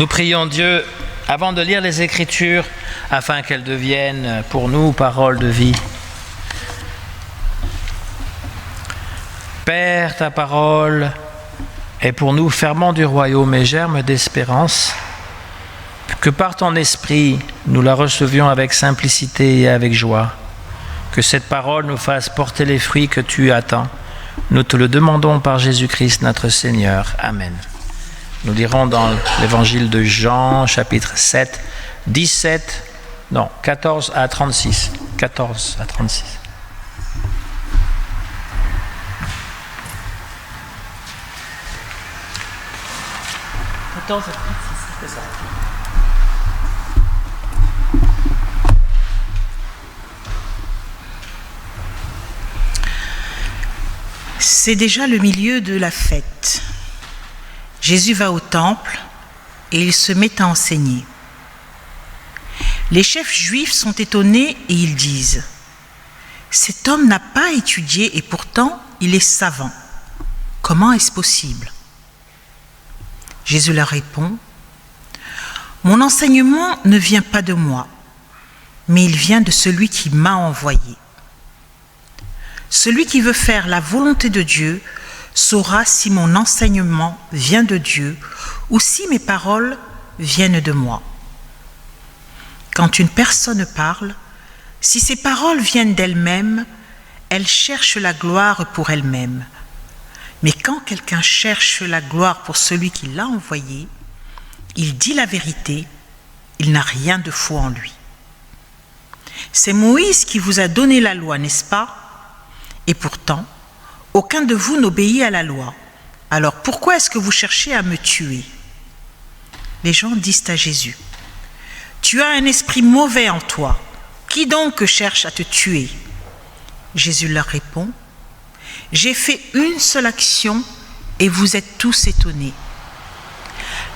Nous prions Dieu avant de lire les Écritures afin qu'elles deviennent pour nous paroles de vie. Père, ta parole est pour nous ferment du royaume et germe d'espérance. Que par ton esprit, nous la recevions avec simplicité et avec joie. Que cette parole nous fasse porter les fruits que tu attends. Nous te le demandons par Jésus-Christ notre Seigneur. Amen. Nous lirons dans l'évangile de Jean, chapitre 7, 14 à 36. 14 à 36. C'est ça. C'est déjà le milieu de la fête. Jésus va au temple et il se met à enseigner. Les chefs juifs sont étonnés et ils disent « Cet homme n'a pas étudié et pourtant il est savant. Comment est-ce possible ?» Jésus leur répond « Mon enseignement ne vient pas de moi, mais il vient de celui qui m'a envoyé. Celui qui veut faire la volonté de Dieu saura si mon enseignement vient de Dieu ou si mes paroles viennent de moi. Quand une personne parle, si ses paroles viennent d'elle-même, elle cherche la gloire pour elle-même. Mais quand quelqu'un cherche la gloire pour celui qui l'a envoyé, il dit la vérité, il n'a rien de faux en lui. C'est Moïse qui vous a donné la loi, n'est-ce pas ? Et pourtant, aucun de vous n'obéit à la loi. Alors pourquoi est-ce que vous cherchez à me tuer ? Les gens disent à Jésus, « Tu as un esprit mauvais en toi. Qui donc cherche à te tuer ?» Jésus leur répond, « J'ai fait une seule action et vous êtes tous étonnés.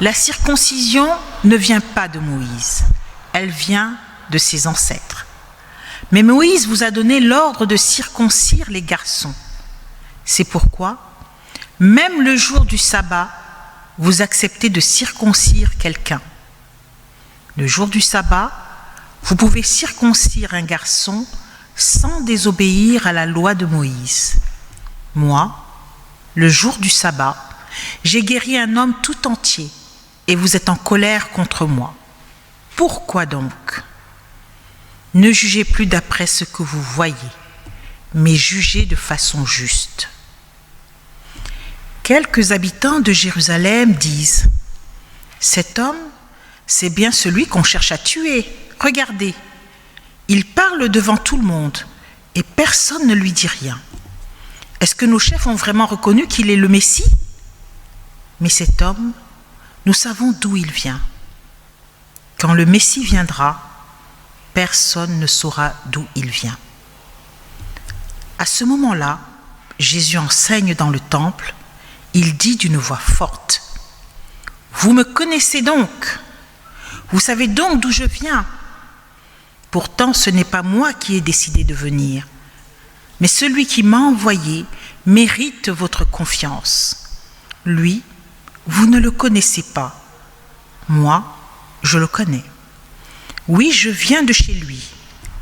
La circoncision ne vient pas de Moïse, elle vient de ses ancêtres. Mais Moïse vous a donné l'ordre de circoncire les garçons. C'est pourquoi, même le jour du sabbat, vous acceptez de circoncire quelqu'un. Le jour du sabbat, vous pouvez circoncire un garçon sans désobéir à la loi de Moïse. Moi, le jour du sabbat, j'ai guéri un homme tout entier et vous êtes en colère contre moi. Pourquoi donc ? Ne jugez plus d'après ce que vous voyez, mais jugez de façon juste. » Quelques habitants de Jérusalem disent « Cet homme, c'est bien celui qu'on cherche à tuer. Regardez, il parle devant tout le monde et personne ne lui dit rien. Est-ce que nos chefs ont vraiment reconnu qu'il est le Messie ? Mais cet homme, nous savons d'où il vient. Quand le Messie viendra, personne ne saura d'où il vient. » À ce moment-là, Jésus enseigne dans le temple. Il dit d'une voix forte, « Vous me connaissez donc, vous savez donc d'où je viens. Pourtant, ce n'est pas moi qui ai décidé de venir, mais celui qui m'a envoyé mérite votre confiance. Lui, vous ne le connaissez pas. Moi, je le connais. Oui, je viens de chez lui,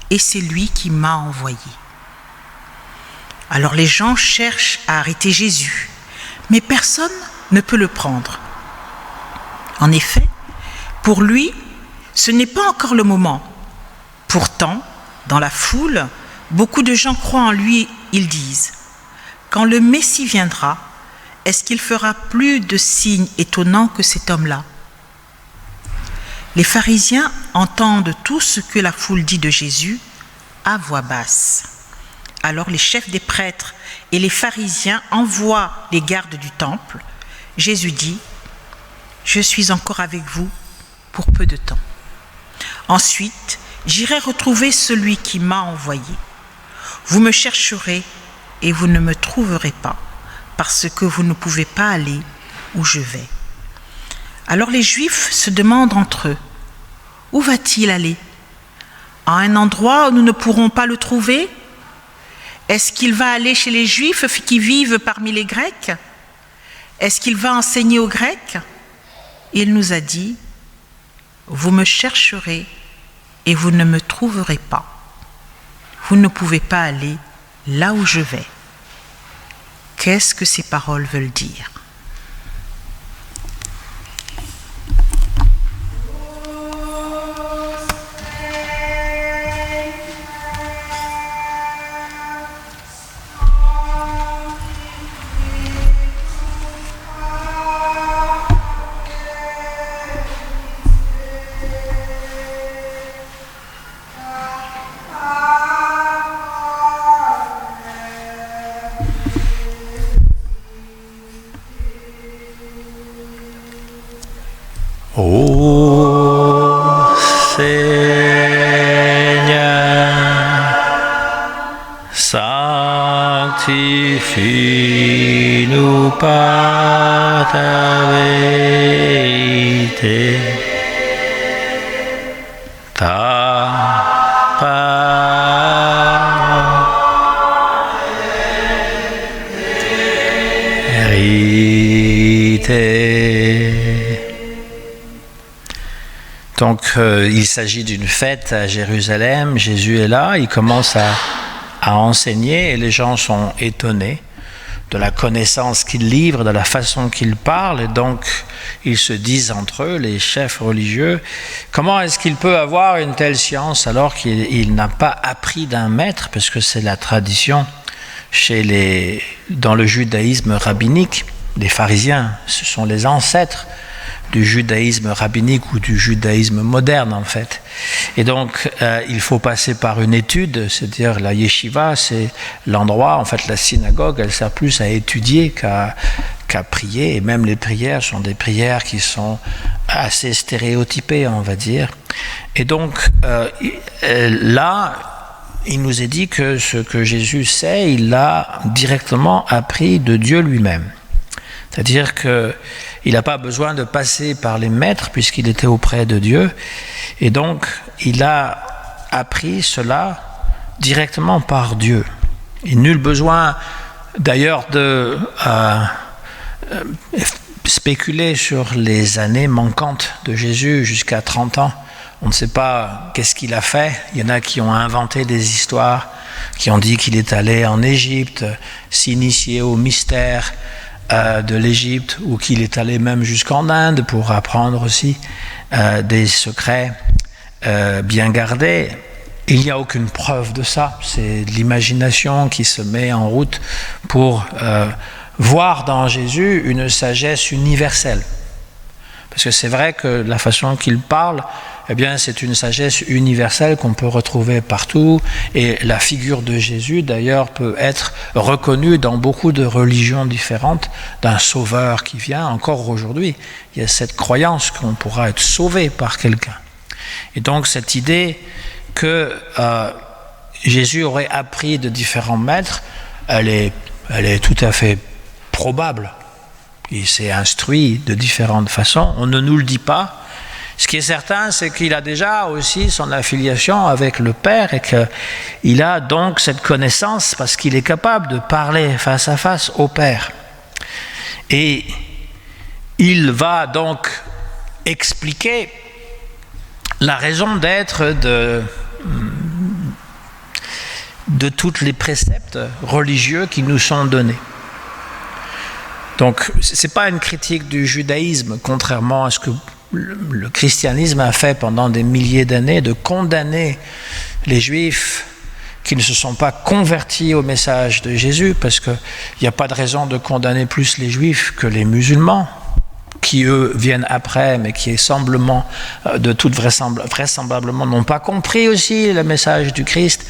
et c'est lui qui m'a envoyé. » Alors les gens cherchent à arrêter Jésus, mais personne ne peut le prendre. En effet, pour lui, ce n'est pas encore le moment. Pourtant, dans la foule, beaucoup de gens croient en lui. Ils disent, « Quand le Messie viendra, est-ce qu'il fera plus de signes étonnants que cet homme-là » Les pharisiens entendent tout ce que la foule dit de Jésus à voix basse. Alors les chefs des prêtres et les pharisiens envoient les gardes du temple. Jésus dit, « Je suis encore avec vous pour peu de temps. Ensuite, j'irai retrouver celui qui m'a envoyé. Vous me chercherez et vous ne me trouverez pas, parce que vous ne pouvez pas aller où je vais. » Alors les Juifs se demandent entre eux, « Où va-t-il aller ? À un endroit où nous ne pourrons pas le trouver ? Est-ce qu'il va aller chez les Juifs qui vivent parmi les Grecs ? Est-ce qu'il va enseigner aux Grecs ? Il nous a dit, Vous me chercherez et vous ne me trouverez pas. Vous ne pouvez pas aller là où je vais. Qu'est-ce que ces paroles veulent dire ? Ô Seigneur, sanctifie-nous par ta vérité. Ta parole est vérité. Donc, il s'agit d'une fête à Jérusalem. Jésus est là, il commence à enseigner et les gens sont étonnés de la connaissance qu'il livre, de la façon qu'il parle. Et donc, ils se disent entre eux, les chefs religieux, comment est-ce qu'il peut avoir une telle science alors qu'il n'a pas appris d'un maître, parce que c'est la tradition dans le judaïsme rabbinique. Les pharisiens, ce sont les ancêtres du judaïsme rabbinique ou du judaïsme moderne en fait. Et donc il faut passer par une étude, c'est-à-dire la yeshiva, c'est l'endroit, en fait la synagogue, elle sert plus à étudier qu'à prier, et même les prières sont des prières qui sont assez stéréotypées, on va dire. Et donc là, il nous est dit que ce que Jésus sait, il l'a directement appris de Dieu lui-même. C'est-à-dire qu'il n'a pas besoin de passer par les maîtres puisqu'il était auprès de Dieu. Et donc, il a appris cela directement par Dieu. Et nul besoin d'ailleurs de spéculer sur les années manquantes de Jésus jusqu'à 30 ans. On ne sait pas qu'est-ce qu'il a fait. Il y en a qui ont inventé des histoires, qui ont dit qu'il est allé en Égypte, s'initier au mystère de l'Égypte, ou qu'il est allé même jusqu'en Inde pour apprendre aussi des secrets bien gardés. Il n'y a aucune preuve de ça. C'est l'imagination qui se met en route pour voir dans Jésus une sagesse universelle. Parce que c'est vrai que la façon qu'il parle, eh bien, c'est une sagesse universelle qu'on peut retrouver partout. Et la figure de Jésus, d'ailleurs, peut être reconnue dans beaucoup de religions différentes d'un sauveur qui vient. Encore aujourd'hui, il y a cette croyance qu'on pourra être sauvé par quelqu'un. Et donc, cette idée que Jésus aurait appris de différents maîtres, elle est tout à fait probable. Il s'est instruit de différentes façons, on ne nous le dit pas. Ce qui est certain, c'est qu'il a déjà aussi son affiliation avec le Père et qu'il a donc cette connaissance parce qu'il est capable de parler face à face au Père. Et il va donc expliquer la raison d'être de tous les préceptes religieux qui nous sont donnés. Donc, ce n'est pas une critique du judaïsme, contrairement à ce que le christianisme a fait pendant des milliers d'années, de condamner les juifs qui ne se sont pas convertis au message de Jésus, parce qu'il n'y a pas de raison de condamner plus les juifs que les musulmans, qui eux viennent après, mais qui de toute vraisemblablement n'ont pas compris aussi le message du Christ.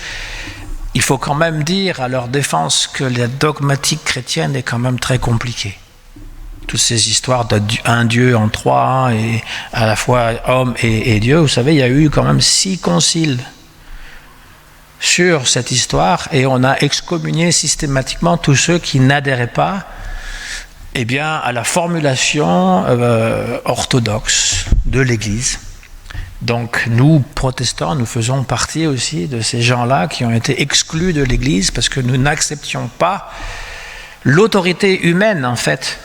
Il faut quand même dire à leur défense que la dogmatique chrétienne est quand même très compliquée. Toutes ces histoires d'un Dieu en trois, et à la fois homme et Dieu, vous savez, il y a eu quand même 6 conciles sur cette histoire, et on a excommunié systématiquement tous ceux qui n'adhéraient pas à la formulation orthodoxe de l'Église. Donc nous, protestants, nous faisons partie aussi de ces gens-là qui ont été exclus de l'Église parce que nous n'acceptions pas l'autorité humaine, en fait,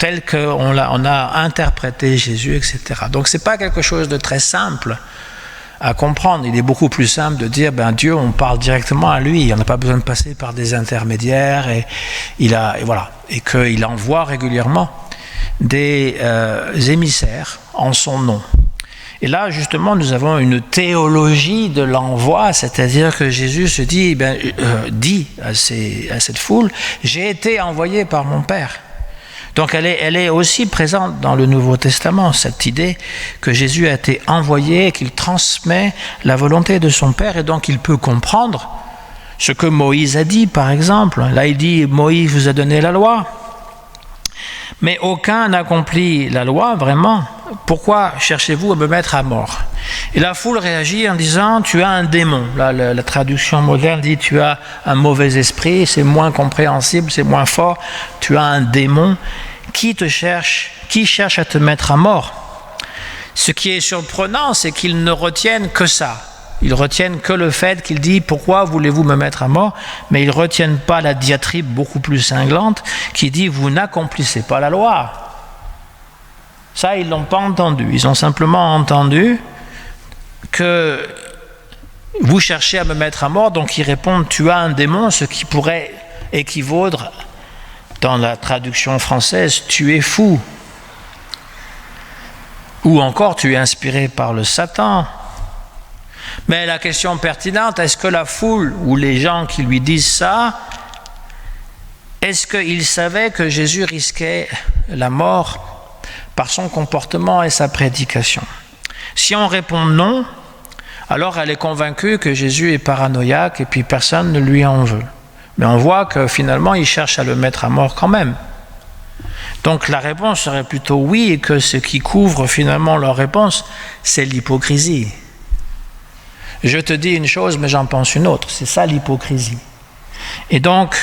tel qu'on a interprété Jésus, etc. Donc ce n'est pas quelque chose de très simple à comprendre. Il est beaucoup plus simple de dire, Dieu, on parle directement à lui, on n'a pas besoin de passer par des intermédiaires, et qu'il envoie régulièrement des émissaires en son nom. Et là, justement, nous avons une théologie de l'envoi, c'est-à-dire que Jésus se dit, dit à cette foule, j'ai été envoyé par mon Père. Donc elle est aussi présente dans le Nouveau Testament, cette idée que Jésus a été envoyé et qu'il transmet la volonté de son Père, et donc il peut comprendre ce que Moïse a dit, par exemple. Là, il dit, Moïse vous a donné la loi, mais aucun n'accomplit la loi vraiment. Pourquoi cherchez-vous à me mettre à mort? Et la foule réagit en disant, tu as un démon. Là, la traduction moderne dit, tu as un mauvais esprit, c'est moins compréhensible, c'est moins fort. Tu as un démon qui cherche à te mettre à mort. Ce qui est surprenant, c'est qu'ils ne retiennent que ça. Ils retiennent que le fait qu'il dit « Pourquoi voulez-vous me mettre à mort ?» Mais ils ne retiennent pas la diatribe beaucoup plus cinglante qui dit « Vous n'accomplissez pas la loi ». Ça, ils ne l'ont pas entendu. Ils ont simplement entendu que vous cherchez à me mettre à mort. Donc ils répondent « Tu as un démon », ce qui pourrait équivaudre dans la traduction française « Tu es fou ». Ou encore « Tu es inspiré par le Satan ». Mais la question pertinente, est-ce que la foule ou les gens qui lui disent ça, est-ce qu'ils savaient que Jésus risquait la mort par son comportement et sa prédication? Si on répond non, alors elle est convaincue que Jésus est paranoïaque et puis personne ne lui en veut. Mais on voit que finalement il cherche à le mettre à mort quand même. Donc la réponse serait plutôt oui, et que ce qui couvre finalement leur réponse, c'est l'hypocrisie. Je te dis une chose, mais j'en pense une autre. C'est ça l'hypocrisie. Et donc,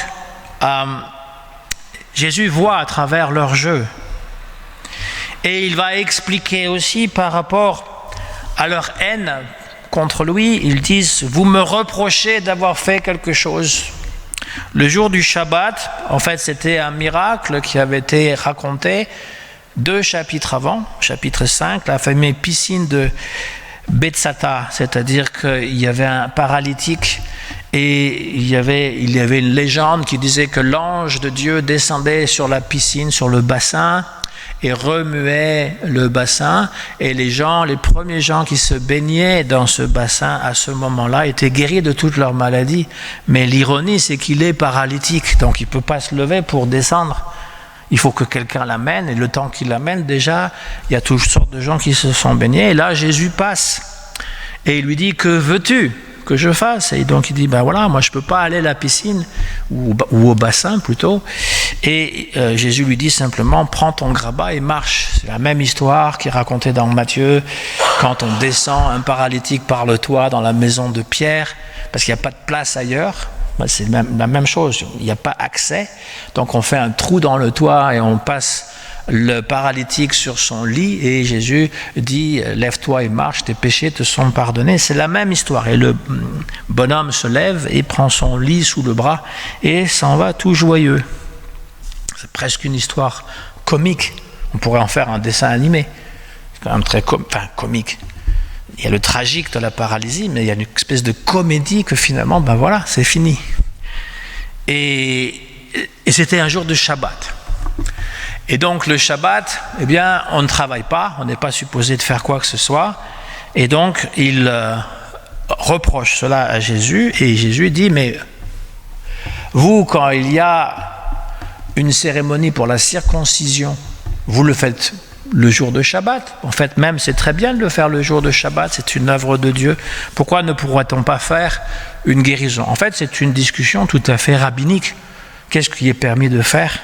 Jésus voit à travers leur jeu. Et il va expliquer aussi par rapport à leur haine contre lui. Ils disent, vous me reprochez d'avoir fait quelque chose. Le jour du Shabbat, en fait, c'était un miracle qui avait été raconté 2 chapitres avant, chapitre 5, la fameuse piscine de Bethsata, c'est-à-dire qu'il y avait un paralytique et il y avait une légende qui disait que l'ange de Dieu descendait sur la piscine, sur le bassin, et remuait le bassin, et les premiers gens qui se baignaient dans ce bassin à ce moment-là étaient guéris de toutes leurs maladies. Mais l'ironie, c'est qu'il est paralytique, donc il ne peut pas se lever pour descendre. Il faut que quelqu'un l'amène, et le temps qu'il l'amène, déjà, il y a toutes sortes de gens qui se sont baignés. Et là, Jésus passe, et il lui dit, que veux-tu que je fasse? Et donc il dit, voilà, moi je ne peux pas aller à la piscine, ou au bassin plutôt. Et Jésus lui dit simplement, prends ton grabat et marche. C'est la même histoire qui est racontée dans Matthieu, quand on descend un paralytique par le toit dans la maison de Pierre, parce qu'il n'y a pas de place ailleurs. C'est la même chose, il n'y a pas accès, donc on fait un trou dans le toit et on passe le paralytique sur son lit, et Jésus dit « Lève-toi et marche, tes péchés te sont pardonnés ». C'est la même histoire, et le bonhomme se lève et prend son lit sous le bras et s'en va tout joyeux. C'est presque une histoire comique, on pourrait en faire un dessin animé, c'est quand même très comique. Il y a le tragique de la paralysie, mais il y a une espèce de comédie que finalement, voilà, c'est fini. Et c'était un jour de Shabbat. Et donc le Shabbat, on ne travaille pas, on n'est pas supposé de faire quoi que ce soit. Et donc il reproche cela à Jésus, et Jésus dit, mais vous, quand il y a une cérémonie pour la circoncision, vous le faites le jour de Shabbat. En fait, même c'est très bien de le faire le jour de Shabbat, c'est une œuvre de Dieu. Pourquoi ne pourrait-on pas faire une guérison? En fait, c'est une discussion tout à fait rabbinique. Qu'est-ce qui est permis de faire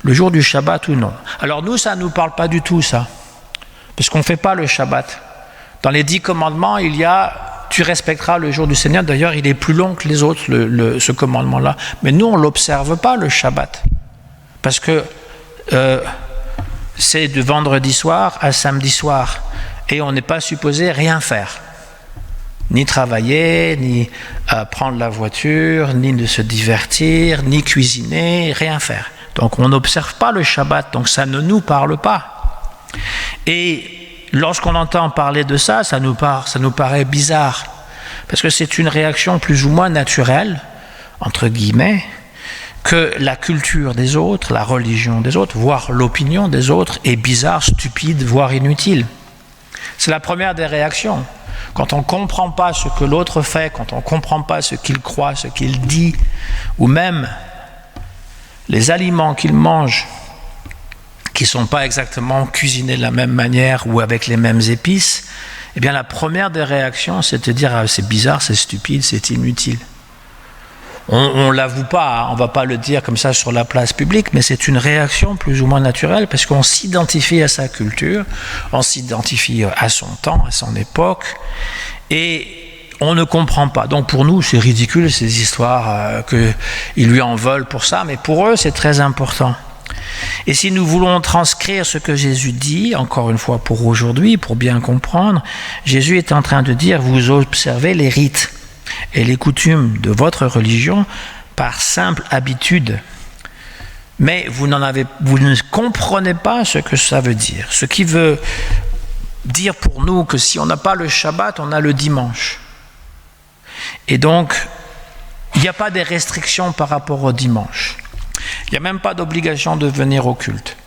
le jour du Shabbat ou non? Alors nous, ça ne nous parle pas du tout, ça. Parce qu'on ne fait pas le Shabbat. Dans les 10 commandements, il y a « tu respecteras le jour du Seigneur ». D'ailleurs, il est plus long que les autres, ce commandement-là. Mais nous, on ne l'observe pas, le Shabbat. Parce que c'est de vendredi soir à samedi soir. Et on n'est pas supposé rien faire. Ni travailler, ni prendre la voiture, ni de se divertir, ni cuisiner, rien faire. Donc on n'observe pas le Shabbat, donc ça ne nous parle pas. Et lorsqu'on entend parler de ça, ça nous paraît bizarre, parce que c'est une réaction plus ou moins naturelle, entre guillemets, que la culture des autres, la religion des autres, voire l'opinion des autres est bizarre, stupide, voire inutile. C'est la première des réactions. Quand on ne comprend pas ce que l'autre fait, quand on ne comprend pas ce qu'il croit, ce qu'il dit, ou même les aliments qu'il mange, qui ne sont pas exactement cuisinés de la même manière ou avec les mêmes épices, eh bien la première des réactions, c'est de dire ah, c'est bizarre, c'est stupide, c'est inutile. On ne l'avoue pas, on ne va pas le dire comme ça sur la place publique, mais c'est une réaction plus ou moins naturelle parce qu'on s'identifie à sa culture, on s'identifie à son temps, à son époque, et on ne comprend pas. Donc pour nous, c'est ridicule ces histoires qu'ils lui en veulent pour ça, mais pour eux, c'est très important. Et si nous voulons transcrire ce que Jésus dit, encore une fois pour aujourd'hui, pour bien comprendre, Jésus est en train de dire, vous observez les rites et les coutumes de votre religion par simple habitude. Mais vous ne comprenez pas ce que ça veut dire. Ce qui veut dire pour nous que si on n'a pas le Shabbat, on a le dimanche. Et donc, il n'y a pas de restrictions par rapport au dimanche. Il n'y a même pas d'obligation de venir au culte.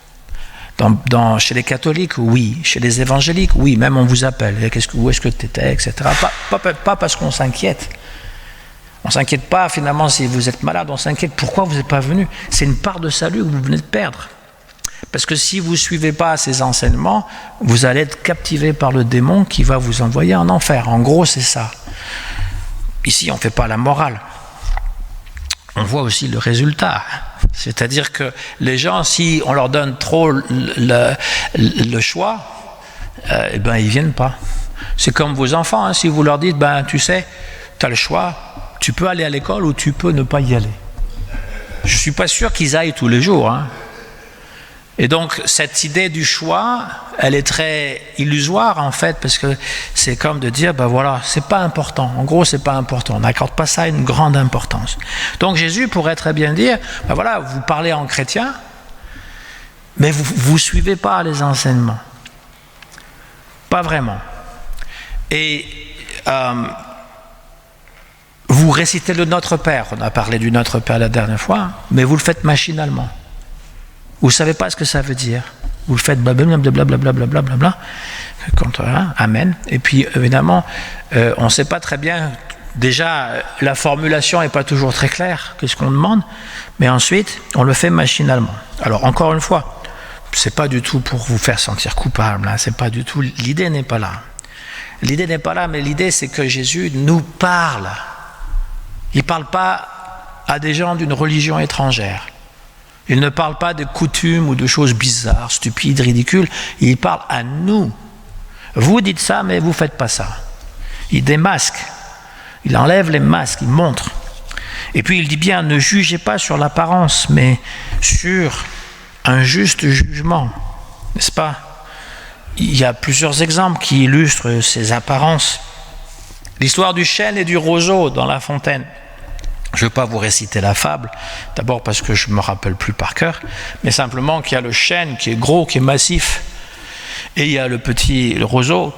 Chez les catholiques, oui. Chez les évangéliques, oui. Même on vous appelle. Où est-ce que tu étais, etc. Pas parce qu'on s'inquiète. On ne s'inquiète pas finalement si vous êtes malade. On s'inquiète pourquoi vous n'êtes pas venu. C'est une part de salut que vous venez de perdre. Parce que si vous ne suivez pas ces enseignements, vous allez être captivé par le démon qui va vous envoyer en enfer. En gros, c'est ça. Ici, on ne fait pas la morale. On voit aussi le résultat. C'est-à-dire que les gens, si on leur donne trop le choix, eh ben, ils ne viennent pas. C'est comme vos enfants, hein, si vous leur dites, ben, tu sais, tu as le choix, tu peux aller à l'école ou tu peux ne pas y aller. Je ne suis pas sûr qu'ils aillent tous les jours. Hein. Et donc, cette idée du choix, elle est très illusoire, en fait, parce que c'est comme de dire, ben voilà, c'est pas important. En gros, c'est pas important. On n'accorde pas ça une grande importance. Donc, Jésus pourrait très bien dire, ben voilà, vous parlez en chrétien, mais vous suivez pas les enseignements. Pas vraiment. Et vous récitez le Notre Père. On a parlé du Notre Père la dernière fois, mais vous le faites machinalement. Vous ne savez pas ce que ça veut dire. Vous le faites blablabla, amen. Et puis, évidemment, on ne sait pas très bien, déjà, la formulation n'est pas toujours très claire, qu'est-ce qu'on demande, mais ensuite, on le fait machinalement. Alors, encore une fois, ce n'est pas du tout pour vous faire sentir coupable, hein, c'est pas du tout, l'idée n'est pas là. L'idée n'est pas là, mais l'idée, c'est que Jésus nous parle. Il ne parle pas à des gens d'une religion étrangère. Il ne parle pas de coutumes ou de choses bizarres, stupides, ridicules. Il parle à nous. Vous dites ça, mais vous ne faites pas ça. Il démasque. Il enlève les masques, il montre. Et puis il dit bien, ne jugez pas sur l'apparence, mais sur un juste jugement. N'est-ce pas ? Il y a plusieurs exemples qui illustrent ces apparences. L'histoire du chêne et du roseau dans La Fontaine. Je ne vais pas vous réciter la fable, d'abord parce que je ne me rappelle plus par cœur, mais simplement qu'il y a le chêne qui est gros, qui est massif, et il y a le roseau.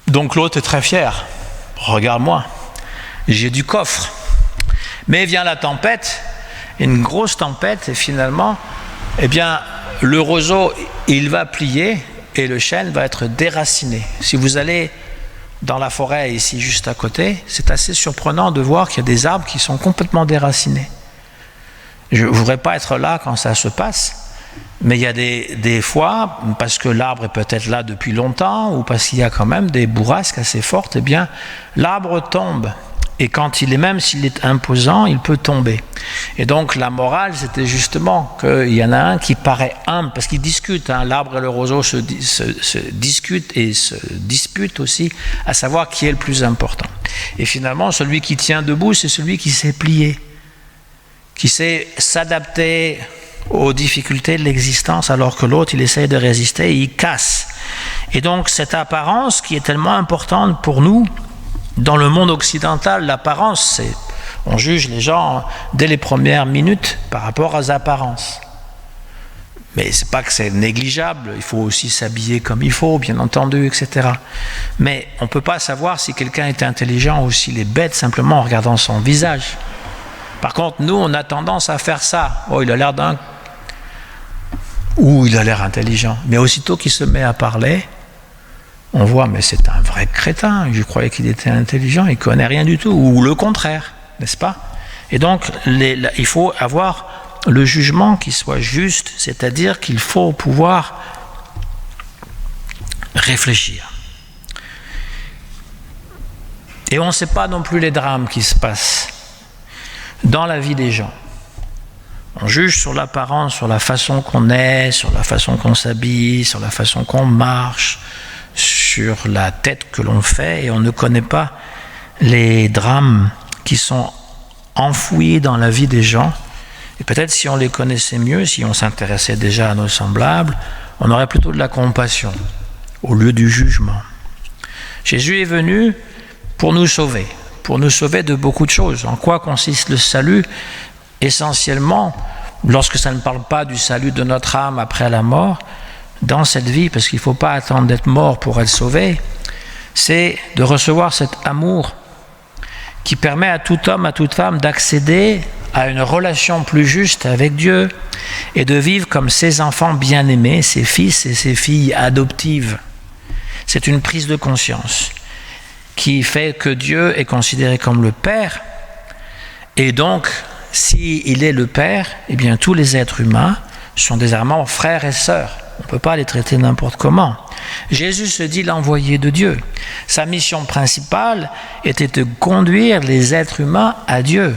Donc l'autre est très fier. Regarde-moi, j'ai du coffre. Mais vient la tempête, une grosse tempête, et finalement, eh bien, le roseau, il va plier, et le chêne va être déraciné. Si vous allez dans la forêt ici juste à côté, c'est assez surprenant de voir qu'il y a des arbres qui sont complètement déracinés. Je ne voudrais pas être là quand ça se passe, mais il y a des fois, parce que l'arbre est peut-être là depuis longtemps, ou parce qu'il y a quand même des bourrasques assez fortes, eh bien, l'arbre tombe. Et quand même s'il est imposant, il peut tomber. Et donc la morale, c'était justement qu'il y en a un qui paraît humble, parce qu'ils discutent, hein, l'arbre et le roseau se discutent et se disputent aussi, à savoir qui est le plus important. Et finalement, celui qui tient debout, c'est celui qui sait plier, qui sait s'adapter aux difficultés de l'existence, alors que l'autre, il essaie de résister et il casse. Et donc cette apparence qui est tellement importante pour nous, dans le monde occidental, l'apparence, On juge les gens dès les premières minutes par rapport aux apparences. Mais c'est pas que c'est négligeable, il faut aussi s'habiller comme il faut, bien entendu, etc. Mais on ne peut pas savoir si quelqu'un est intelligent ou s'il est bête simplement en regardant son visage. Par contre, nous, on a tendance à faire ça. Oh, il a l'air d'un... Ou il a l'air intelligent. Mais aussitôt qu'il se met à parler, on voit, mais c'est un vrai crétin. Je croyais qu'il était intelligent, il ne connaît rien du tout. Ou le contraire, n'est-ce pas? Et donc, il faut avoir le jugement qui soit juste, c'est-à-dire qu'il faut pouvoir réfléchir. Et on ne sait pas non plus les drames qui se passent dans la vie des gens. On juge sur l'apparence, sur la façon qu'on est, sur la façon qu'on s'habille, sur la façon qu'on marche, sur la tête que l'on fait, et on ne connaît pas les drames qui sont enfouis dans la vie des gens. Et peut-être si on les connaissait mieux, si on s'intéressait déjà à nos semblables, on aurait plutôt de la compassion au lieu du jugement. Jésus est venu pour nous sauver de beaucoup de choses. En quoi consiste le salut? Essentiellement, lorsque ça ne parle pas du salut de notre âme après la mort, dans cette vie, parce qu'il ne faut pas attendre d'être mort pour être sauvé, c'est de recevoir cet amour qui permet à tout homme, à toute femme d'accéder à une relation plus juste avec Dieu et de vivre comme ses enfants bien-aimés, ses fils et ses filles adoptives. C'est une prise de conscience qui fait que Dieu est considéré comme le Père, et donc, s'il est le Père, eh bien tous les êtres humains sont désormais frères et sœurs. On ne peut pas les traiter n'importe comment. Jésus se dit l'envoyé de Dieu. Sa mission principale était de conduire les êtres humains à Dieu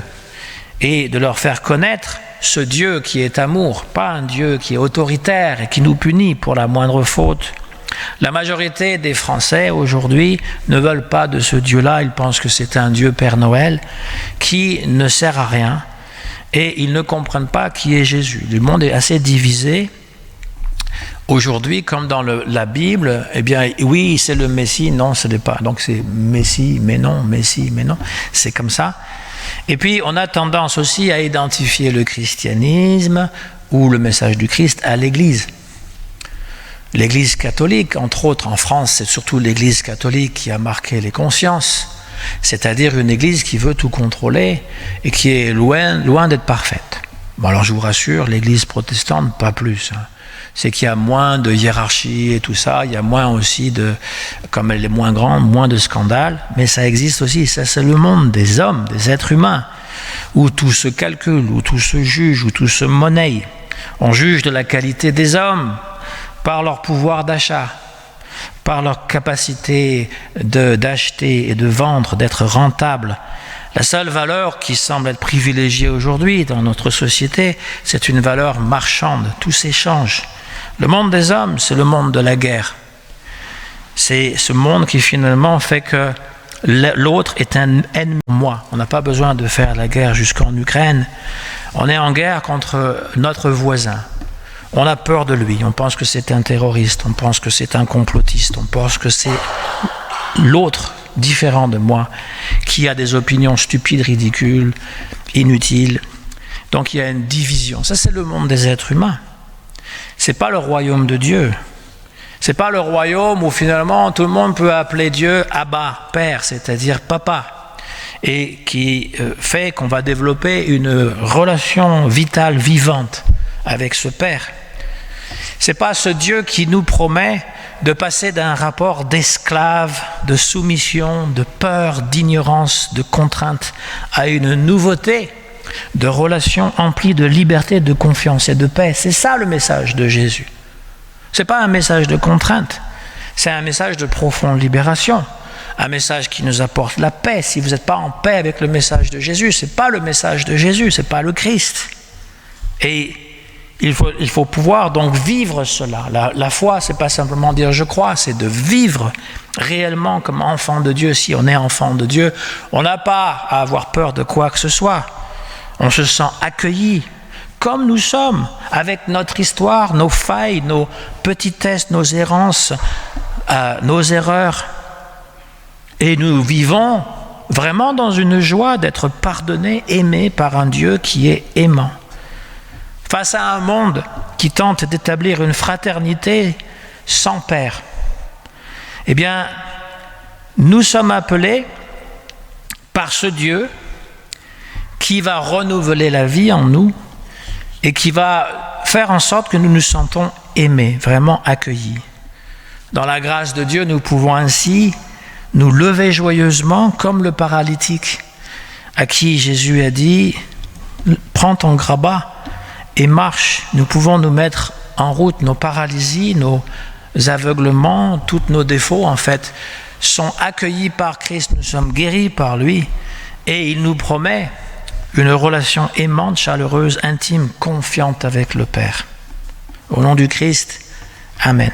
et de leur faire connaître ce Dieu qui est amour, pas un Dieu qui est autoritaire et qui nous punit pour la moindre faute. La majorité des Français aujourd'hui ne veulent pas de ce Dieu-là. Ils pensent que c'est un Dieu Père Noël qui ne sert à rien et ils ne comprennent pas qui est Jésus. Le monde est assez divisé. Aujourd'hui, comme dans la Bible, eh bien, oui, c'est le Messie, non, ce n'est pas. Donc c'est Messie, mais non, Messie, mais non. C'est comme ça. Et puis, on a tendance aussi à identifier le christianisme ou le message du Christ à l'Église. L'Église catholique, entre autres, en France, c'est surtout l'Église catholique qui a marqué les consciences. C'est-à-dire une Église qui veut tout contrôler et qui est loin d'être parfaite. Bon, alors je vous rassure, l'Église protestante, pas plus. C'est qu'il y a moins de hiérarchie et tout ça, il y a moins aussi de, comme elle est moins grande, moins de scandales, mais ça existe aussi, ça c'est le monde des hommes, des êtres humains, où tout se calcule, où tout se juge, où tout se monnaie. On juge de la qualité des hommes par leur pouvoir d'achat, par leur capacité d'acheter et de vendre, d'être rentable. La seule valeur qui semble être privilégiée aujourd'hui dans notre société, c'est une valeur marchande, tout s'échange. Le monde des hommes, c'est le monde de la guerre. C'est ce monde qui finalement fait que l'autre est un ennemi pour moi. On n'a pas besoin de faire la guerre jusqu'en Ukraine. On est en guerre contre notre voisin. On a peur de lui, on pense que c'est un terroriste, on pense que c'est un complotiste, on pense que c'est l'autre différent de moi qui a des opinions stupides, ridicules, inutiles. Donc il y a une division. Ça, c'est le monde des êtres humains. C'est pas le royaume de Dieu. C'est pas le royaume où finalement tout le monde peut appeler Dieu Abba, Père, c'est-à-dire Papa, et qui fait qu'on va développer une relation vitale, vivante avec ce Père. C'est pas ce Dieu qui nous promet de passer d'un rapport d'esclave, de soumission, de peur, d'ignorance, de contrainte à une nouveauté de relation emplie de liberté, de confiance et de paix. C'est ça le message de Jésus. C'est pas un message de contrainte, c'est un message de profonde libération, un message qui nous apporte la paix. Si vous n'êtes pas en paix avec le message de Jésus, c'est pas le message de Jésus, c'est pas le Christ. Et il faut pouvoir donc vivre cela. La foi, c'est pas simplement dire je crois, c'est de vivre réellement comme enfant de Dieu. Si on est enfant de Dieu, on n'a pas à avoir peur de quoi que ce soit. On se sent accueilli comme nous sommes, avec notre histoire, nos failles, nos petitesses, nos errances, nos erreurs. Et nous vivons vraiment dans une joie d'être pardonnés, aimés par un Dieu qui est aimant. Face à un monde qui tente d'établir une fraternité sans père, eh bien, nous sommes appelés par ce Dieu qui va renouveler la vie en nous et qui va faire en sorte que nous nous sentons aimés, vraiment accueillis. Dans la grâce de Dieu, nous pouvons ainsi nous lever joyeusement comme le paralytique à qui Jésus a dit « Prends ton grabat et marche ». Nous pouvons nous mettre en route. Nos paralysies, nos aveuglements, tous nos défauts en fait sont accueillis par Christ. Nous sommes guéris par lui et il nous promet une relation aimante, chaleureuse, intime, confiante avec le Père. Au nom du Christ, Amen.